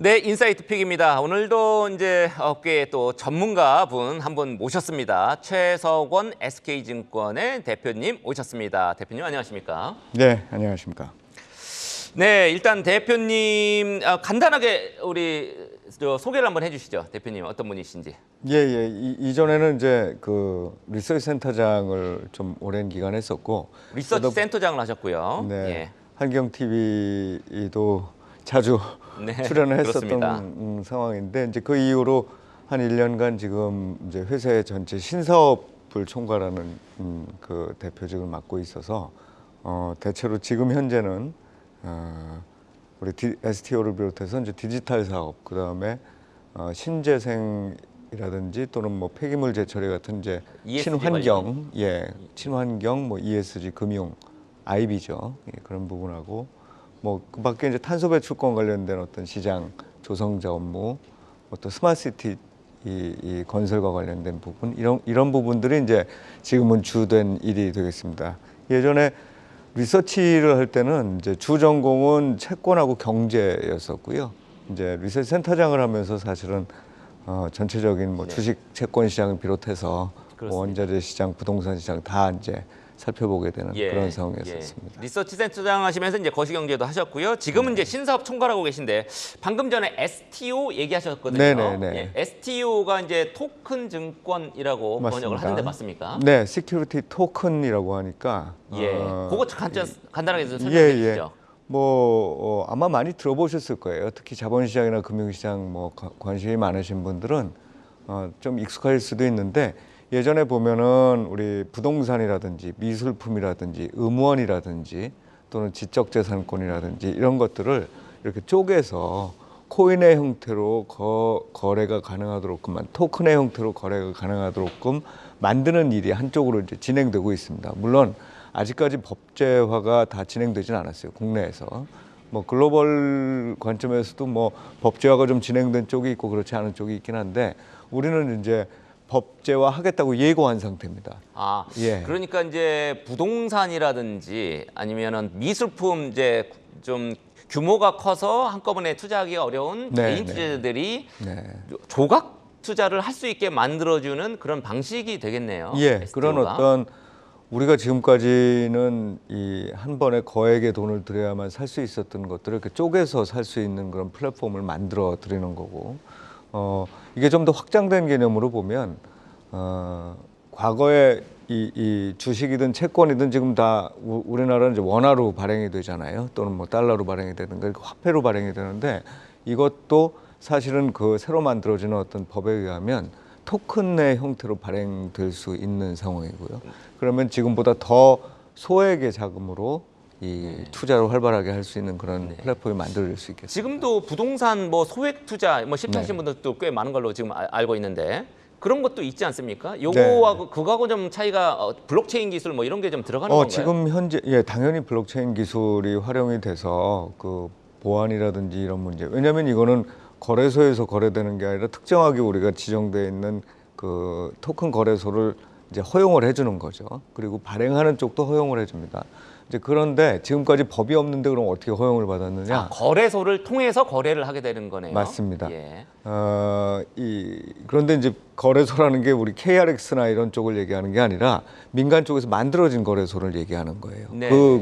네, 인사이트 픽입니다. 오늘도 이제 업계의 또 전문가 분 한 분 모셨습니다. 최석원 SK증권의 대표님 오셨습니다. 대표님 안녕하십니까? 네, 안녕하십니까? 네, 일단 대표님 간단하게 우리 소개를 한번 해주시죠. 대표님 어떤 분이신지. 예. 이전에는 이제 그 리서치 센터장을 좀 오랜 기간 했었고 리서치 센터장을 하셨고요. 네, 예. 한경 TV도 자주 네, 출연을 그렇습니다. 했었던 상황인데 이제 그 이후로 한 1년간 지금 이제 회사의 전체 신사업을 총괄하는 그 대표직을 맡고 있어서 대체로 지금 현재는 우리 STO를 비롯해서 이제 디지털 사업, 그 다음에 신재생이라든지 또는 뭐 폐기물 재처리 같은 이제 ESG 친환경, 친환경, 뭐 ESG 금융, IB죠. 예, 그런 부분하고 뭐 그밖에 이제 탄소 배출권 관련된 어떤 시장 조성자 업무, 또 스마트시티 이 건설과 관련된 부분 이런 부분들이 이제 지금은 주된 일이 되겠습니다. 예전에 리서치를 할 때는 이제 주 전공은 채권하고 경제였었고요. 이제 리서치 센터장을 하면서 사실은 전체적인 뭐 주식 채권 시장을 비롯해서 뭐 원자재 시장, 부동산 시장 다 이제 살펴보게 되는 그런 상황이었습니다. 리서치 센터장 하시면서 이제 거시경제도 하셨고요. 지금은 이제 신사업 총괄하고 계신데 방금 전에 STO 얘기하셨거든요. 네네네. STO가 이제 토큰 증권이라고 맞습니다. 번역을 하는데 맞습니까? 네, 시큐리티 토큰이라고 하니까 그거 간단하게 좀 설명해 주시죠. 뭐 아마 많이 들어보셨을 거예요. 특히 자본시장이나 금융시장 뭐 관심이 많으신 분들은 좀 익숙할 수도 있는데 예전에 보면은 우리 부동산이라든지 미술품이라든지 음원이라든지 또는 지적재산권이라든지 이런 것들을 이렇게 쪼개서 코인의 형태로 거래가 가능하도록만 토큰의 형태로 거래가 가능하도록끔 만드는 일이 한쪽으로 이제 진행되고 있습니다. 물론 아직까지 법제화가 다 진행되진 않았어요. 국내에서. 뭐 글로벌 관점에서도 뭐 법제화가 좀 진행된 쪽이 있고 그렇지 않은 쪽이 있긴 한데 우리는 이제 법제화 하겠다고 예고한 상태입니다. 그러니까 이제 부동산이라든지 아니면은 미술품 이제 좀 규모가 커서 한꺼번에 투자하기가 어려운 개인 투자자들이 조각 투자를 할 수 있게 만들어주는 그런 방식이 되겠네요. 그런 어떤 우리가 지금까지는 이 한 번에 거액의 돈을 들여야만 살 수 있었던 것들을 이렇게 쪼개서 살 수 있는 그런 플랫폼을 만들어 드리는 거고. 이게 좀 더 확장된 개념으로 보면 과거에 이 주식이든 채권이든 지금 다 우리나라는 이제 원화로 발행이 되잖아요. 또는 뭐 달러로 발행이 되든가 화폐로 발행이 되는데 이것도 사실은 그 새로 만들어지는 어떤 법에 의하면 토큰의 형태로 발행될 수 있는 상황이고요. 그러면 지금보다 더 소액의 자금으로 이 투자를 활발하게 할 수 있는 그런 플랫폼이 만들어질 수 있겠습니다. 지금도 부동산 뭐 소액 투자 뭐 실패하신 분들도 꽤 많은 걸로 지금 알고 있는데 그런 것도 있지 않습니까? 요거하고 그거하고 좀 차이가 블록체인 기술 뭐 이런 게 좀 들어가는 건가요? 지금 현재 당연히 블록체인 기술이 활용이 돼서 그 보안이라든지 이런 문제. 왜냐하면 이거는 거래소에서 거래되는 게 아니라 특정하게 우리가 지정되어 있는 그 토큰 거래소를 이제 허용을 해주는 거죠. 그리고 발행하는 쪽도 허용을 해줍니다. 이제 그런데 지금까지 법이 없는데 그럼 어떻게 허용을 받았느냐? 거래소를 통해서 거래를 하게 되는 거네요. 맞습니다. 그런데 이제 거래소라는 게 우리 KRX나 이런 쪽을 얘기하는 게 아니라 민간 쪽에서 만들어진 거래소를 얘기하는 거예요.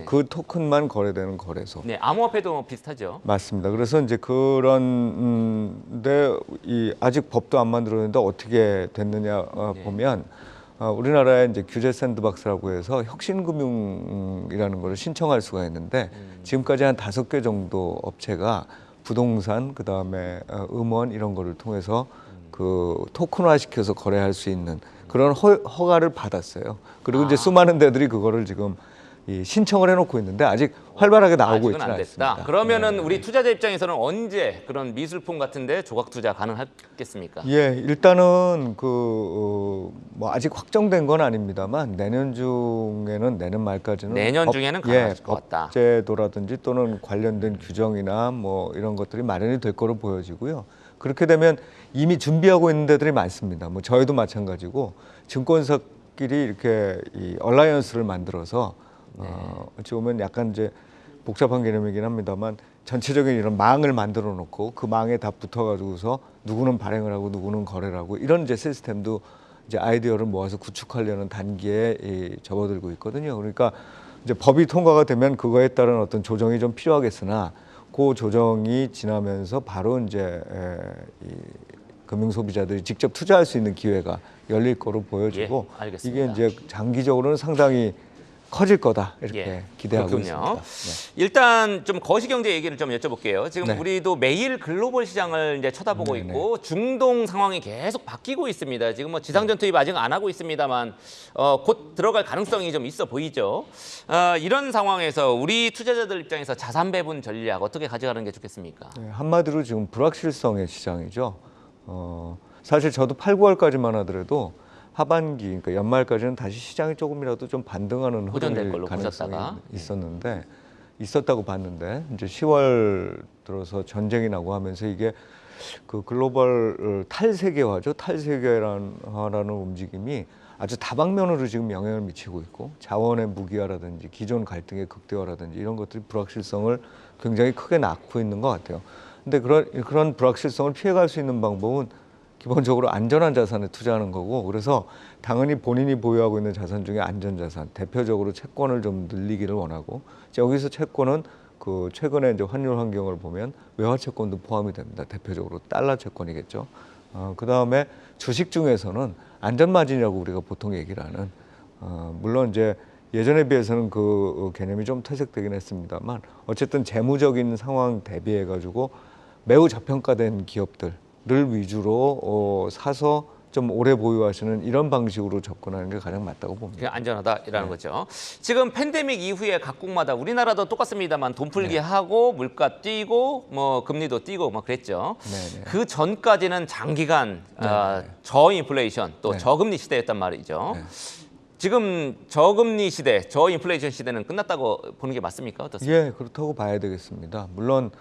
그 토큰만 거래되는 거래소. 암호화폐도 비슷하죠. 맞습니다. 그래서 이제 그런데 아직 법도 안 만들어졌는데 어떻게 됐느냐 보면. 우리나라에 이제 규제 샌드박스라고 해서 혁신금융이라는 걸 신청할 수가 있는데 지금까지 한 5개 정도 업체가 부동산, 그 다음에 음원 이런 거를 통해서 그 토큰화 시켜서 거래할 수 있는 그런 허가를 받았어요. 그리고 이제 수많은 데들이 그거를 지금 신청을 해놓고 있는데 아직 활발하게 나오고 있지는 않습니다. 그러면은 우리 투자자 입장에서는 언제 그런 미술품 같은데 조각 투자 가능하겠습니까? 일단은 뭐 아직 확정된 건 아닙니다만 내년 말까지는 중에는 가능할 것 같다. 법제도라든지 또는 관련된 규정이나 뭐 이런 것들이 마련이 될 거로 보여지고요. 그렇게 되면 이미 준비하고 있는 데들이 많습니다. 뭐 저희도 마찬가지고 증권사끼리 이렇게 이 얼라이언스를 만들어서 어찌 보면 약간 이제 복잡한 개념이긴 합니다만 전체적인 이런 망을 만들어 놓고 그 망에 다 붙어가지고서 누구는 발행을 하고 누구는 거래를 하고 이런 이제 시스템도 이제 아이디어를 모아서 구축하려는 단계에 접어들고 있거든요. 그러니까 이제 법이 통과가 되면 그거에 따른 어떤 조정이 좀 필요하겠으나 그 조정이 지나면서 바로 이제 이 금융 소비자들이 직접 투자할 수 있는 기회가 열릴 거로 보여지고 예, 알겠습니다. 이게 이제 장기적으로는 상당히 커질 거다 이렇게 예, 기대하고 그렇군요. 있습니다. 네. 일단 좀 거시경제 얘기를 좀 여쭤볼게요. 지금 네. 우리도 매일 글로벌 시장을 이제 쳐다보고 네, 네. 있고 중동 상황이 계속 바뀌고 있습니다. 지금 뭐 지상전 투입 아직 안 하고 있습니다만 곧 들어갈 가능성이 좀 있어 보이죠. 이런 상황에서 우리 투자자들 입장에서 자산 배분 전략 어떻게 가져가는 게 좋겠습니까? 네, 한마디로 지금 불확실성의 시장이죠. 사실 저도 8, 9월까지만 하더라도 하반기, 그러니까 연말까지는 다시 시장이 조금이라도 좀 반등하는 호전될 흐름일 걸로 가능성이 보셨다가. 있었다고 봤는데 이제 10월 들어서 전쟁이 나고 하면서 이게 그 글로벌 탈세계화죠. 탈세계화라는 움직임이 아주 다방면으로 지금 영향을 미치고 있고 자원의 무기화라든지 기존 갈등의 극대화라든지 이런 것들이 불확실성을 굉장히 크게 낳고 있는 것 같아요. 근데 그런 불확실성을 피해갈 수 있는 방법은 기본적으로 안전한 자산에 투자하는 거고 그래서 당연히 본인이 보유하고 있는 자산 중에 안전자산 대표적으로 채권을 좀 늘리기를 원하고 여기서 채권은 그 최근에 이제 환율 환경을 보면 외화 채권도 포함이 됩니다. 대표적으로 달러 채권이겠죠. 그 다음에 주식 중에서는 안전 마진이라고 우리가 보통 얘기를 하는 물론 이제 예전에 비해서는 그 개념이 좀 퇴색되긴 했습니다만 어쨌든 재무적인 상황 대비해 가지고 매우 저평가된 기업들 를 위주로 사서 좀 오래 보유하시는 이런 방식으로 접근하는 게 가장 맞다고 봅니다. 그게 안전하다라는 거죠. 지금 팬데믹 이후에 각국마다 우리나라도 똑같습니다만 돈 풀기 하고 물가 뛰고 뭐 금리도 뛰고 막 그랬죠. 네네. 그 전까지는 장기간 저인플레이션 또 저금리 시대였단 말이죠. 네. 지금 저금리 시대, 저인플레이션 시대는 끝났다고 보는 게 맞습니까? 어떻습니까? 예, 그렇다고 봐야 되겠습니다. 물론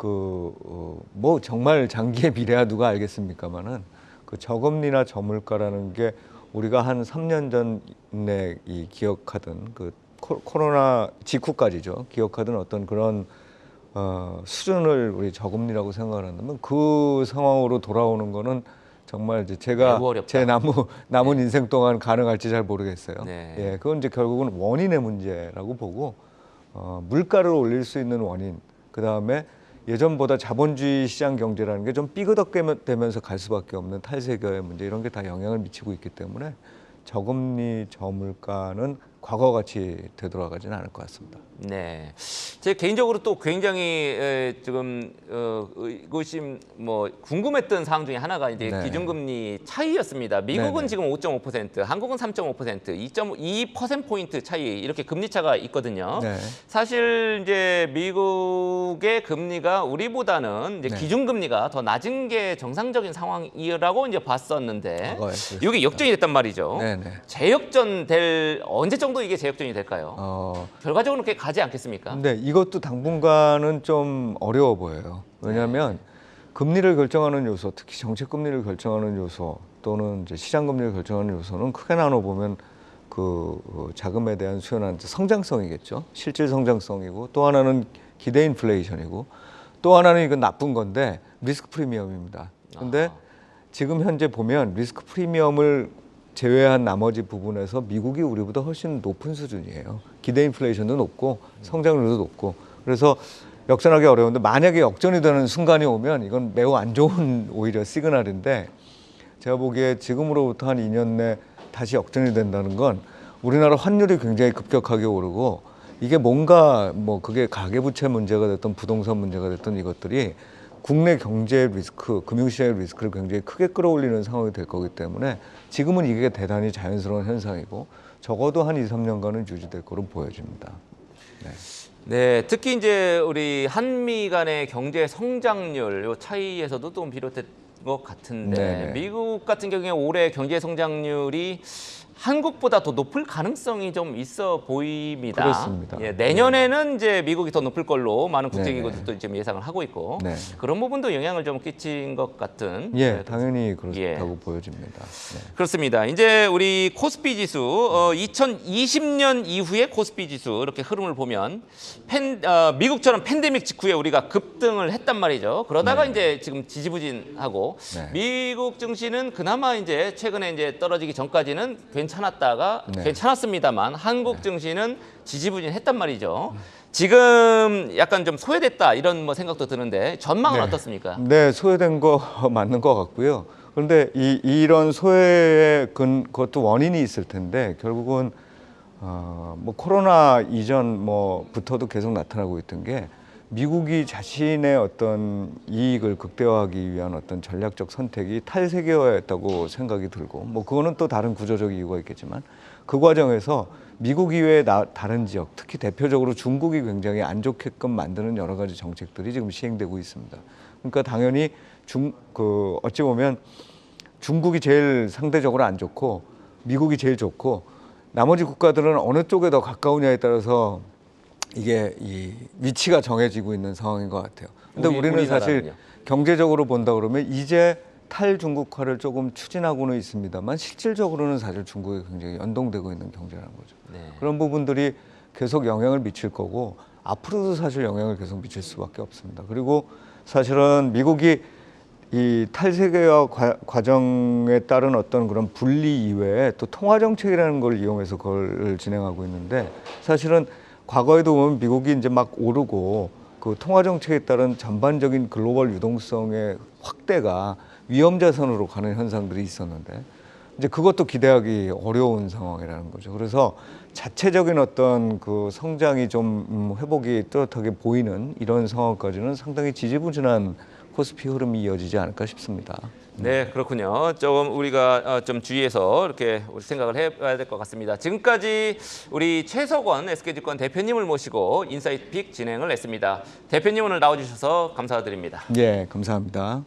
뭐 정말 장기의 미래야 누가 알겠습니까만은 그 저금리나 저물가라는 게 우리가 한 3년 전에 이 기억하던 그 코로나 직후까지죠. 기억하던 어떤 그런 수준을 우리 저금리라고 생각을 한다면 그 상황으로 돌아오는 거는 정말 이제 제가 매우 어렵다. 제 남은 인생 동안 가능할지 잘 모르겠어요. 네. 예, 그건 이제 결국은 원인의 문제라고 보고 물가를 올릴 수 있는 원인, 그 다음에 예전보다 자본주의 시장 경제라는 게 좀 삐그덕게 되면서 갈 수밖에 없는 탈세계의 문제 이런 게 다 영향을 미치고 있기 때문에 저금리 저물가는 과거같이 되돌아가지는 않을 것 같습니다. 네, 제 개인적으로 또 굉장히 지금 의구심 뭐 궁금했던 사항 중에 하나가 이제 네. 기준금리 차이였습니다. 미국은 네네. 지금 5.5%, 한국은 3.5%, 2.2%포인트 차이 이렇게 금리 차가 있거든요. 네. 사실 이제 미국의 금리가 우리보다는 이제 네. 기준금리가 더 낮은 게 정상적인 상황이라고 이제 봤었는데 과거에 그랬습니다. 이게 역전이 됐단 말이죠. 네네. 재역전 될 언제 정도 이게 재역전이 될까요? 결과적으로 그렇게 가지 않겠습니까? 근데 이것도 당분간은 좀 어려워 보여요. 왜냐하면 금리를 결정하는 요소, 특히 정책 금리를 결정하는 요소 또는 이제 시장 금리를 결정하는 요소는 크게 나눠 보면 그 자금에 대한 수요나 성장성이겠죠. 실질 성장성이고 또 하나는 기대 인플레이션이고 또 하나는 이건 나쁜 건데 리스크 프리미엄입니다. 근데 지금 현재 보면 리스크 프리미엄을 제외한 나머지 부분에서 미국이 우리보다 훨씬 높은 수준이에요. 기대 인플레이션도 높고 성장률도 높고 그래서 역전하기 어려운데 만약에 역전이 되는 순간이 오면 이건 매우 안 좋은 오히려 시그널인데 제가 보기에 지금으로부터 한 2년 내 다시 역전이 된다는 건 우리나라 환율이 굉장히 급격하게 오르고 이게 뭔가 뭐 그게 가계부채 문제가 됐던 부동산 문제가 됐던 이것들이 국내 경제 리스크, 금융시장의 리스크를 굉장히 크게 끌어올리는 상황이 될 거기 때문에 지금은 이게 대단히 자연스러운 현상이고 적어도 한 2, 3년간은 유지될 거로 보여집니다. 네. 네, 특히 이제 우리 한미 간의 경제 성장률 요 차이에서도 좀 비롯된 것 같은데 네네. 미국 같은 경우에 올해 경제 성장률이 한국보다 더 높을 가능성이 좀 있어 보입니다. 그렇습니다. 예, 내년에는 이제 미국이 더 높을 걸로 많은 네네. 국제기구들도 지금 예상을 하고 있고 네. 그런 부분도 영향을 좀 끼친 것 같은. 예, 당연히 그렇다고 예. 보여집니다. 네. 그렇습니다. 이제 우리 코스피 지수 2020년 이후의 코스피 지수 이렇게 흐름을 보면 미국처럼 팬데믹 직후에 우리가 급등을 했단 말이죠. 그러다가 이제 지금 지지부진하고 네. 미국 증시는 그나마 이제 최근에 이제 떨어지기 전까지는 괜찮았다가 네. 괜찮았습니다만 한국 증시는 지지부진했단 말이죠. 지금 약간 좀 소외됐다 이런 뭐 생각도 드는데 전망은 네. 어떻습니까? 네, 소외된 거 맞는 것 같고요. 그런데 이런 소외의 그것도 원인이 있을 텐데 결국은 뭐 코로나 이전 뭐부터도 계속 나타나고 있던 게 미국이 자신의 어떤 이익을 극대화하기 위한 어떤 전략적 선택이 탈세계화였다고 생각이 들고 뭐 그거는 또 다른 구조적 이유가 있겠지만 그 과정에서 미국 이외의 다른 지역, 특히 대표적으로 중국이 굉장히 안 좋게끔 만드는 여러 가지 정책들이 지금 시행되고 있습니다. 그러니까 당연히 어찌 보면 중국이 제일 상대적으로 안 좋고 미국이 제일 좋고 나머지 국가들은 어느 쪽에 더 가까우냐에 따라서 이게 이 위치가 정해지고 있는 상황인 것 같아요. 근데 우리는 사실 경제적으로 본다 그러면 이제 탈중국화를 조금 추진하고는 있습니다만 실질적으로는 사실 중국에 굉장히 연동되고 있는 경제라는 거죠. 네. 그런 부분들이 계속 영향을 미칠 거고 앞으로도 사실 영향을 계속 미칠 수밖에 없습니다. 그리고 사실은 미국이 이 탈세계화 과정에 따른 어떤 그런 분리 이외에 또 통화 정책이라는 걸 이용해서 그걸 진행하고 있는데 사실은 과거에도 보면 미국이 이제 막 오르고 그 통화 정책에 따른 전반적인 글로벌 유동성의 확대가 위험 자산으로 가는 현상들이 있었는데 이제 그것도 기대하기 어려운 상황이라는 거죠. 그래서 자체적인 어떤 그 성장이 좀 회복이 뚜렷하게 보이는 이런 상황까지는 상당히 지지부진한 코스피 흐름이 이어지지 않을까 싶습니다. 네, 그렇군요. 조금 우리가 좀 주의해서 이렇게 우리 생각을 해봐야 될 것 같습니다. 지금까지 우리 최석원 SK증권 대표님을 모시고 인사이트 픽 진행을 했습니다. 대표님 오늘 나와주셔서 감사드립니다. 예, 감사합니다.